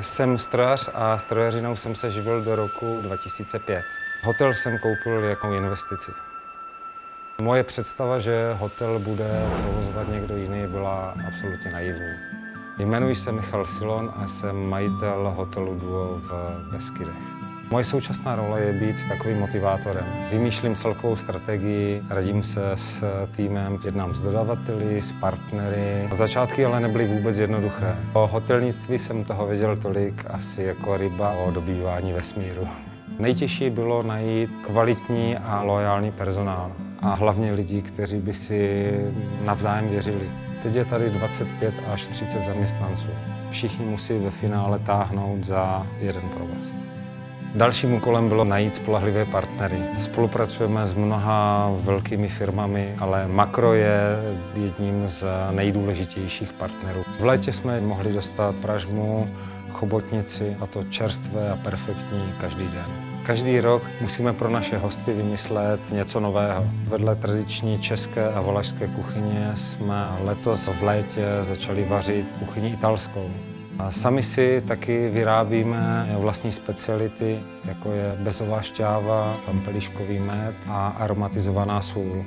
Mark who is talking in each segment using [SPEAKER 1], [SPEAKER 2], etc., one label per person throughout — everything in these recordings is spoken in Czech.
[SPEAKER 1] Jsem strojař a strojařinou jsem se živil do roku 2005. Hotel jsem koupil jako investici. Moje představa, že hotel bude provozovat někdo jiný, byla absolutně naivní. Jmenuji se Michal Silon a jsem majitel hotelu Duo v Beskydech. Moje současná role je být takovým motivátorem. Vymýšlím celkovou strategii, radím se s týmem, jednám s dodavateli, s partnery. Začátky ale nebyly vůbec jednoduché. O hotelnictví jsem toho věděl tolik asi jako ryba o dobývání vesmíru. Nejtěžší bylo najít kvalitní a loajální personál a hlavně lidi, kteří by si navzájem věřili. Teď je tady 25 až 30 zaměstnanců. Všichni musí ve finále táhnout za jeden provaz. Dalším úkolem bylo najít spolehlivé partnery. Spolupracujeme s mnoha velkými firmami, ale Makro je jedním z nejdůležitějších partnerů. V létě jsme mohli dostat pražmu, chobotnici, a to čerstvé a perfektní každý den. Každý rok musíme pro naše hosty vymyslet něco nového. Vedle tradiční české a valašské kuchyně jsme letos v létě začali vařit kuchyni italskou. A sami si taky vyrábíme vlastní speciality, jako je bezová šťáva, pampeliškový med a aromatizovaná sůl.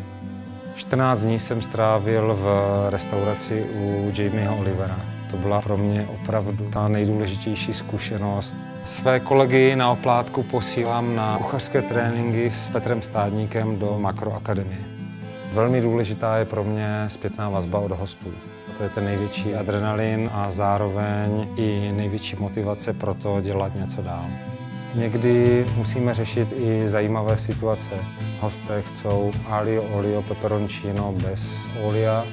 [SPEAKER 1] 14 dní jsem strávil v restauraci u Jamieho Olivera. To byla pro mě opravdu ta nejdůležitější zkušenost. Své kolegy na oplátku posílám na kuchařské tréninky s Petrem Stádníkem do Makro Akademie. Velmi důležitá je pro mě zpětná vazba od hostů. To je ten největší adrenalin a zároveň i největší motivace pro to dělat něco dál. Někdy musíme řešit i zajímavé situace. Hosté chcou aglio olio peperoncino bez olia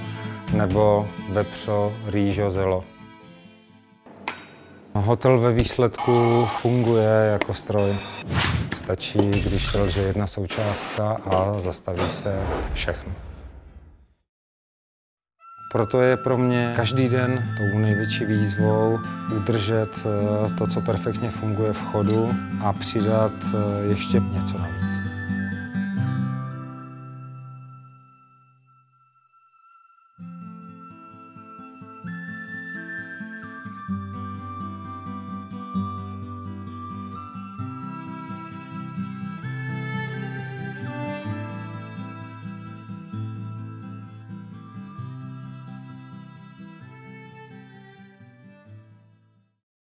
[SPEAKER 1] nebo vepřo rýžo zelo. Hotel ve výsledku funguje jako stroj. Stačí, když selže jedna součástka a zastaví se všechno. Proto je pro mě každý den tou největší výzvou udržet to, co perfektně funguje v chodu a přidat ještě něco navíc.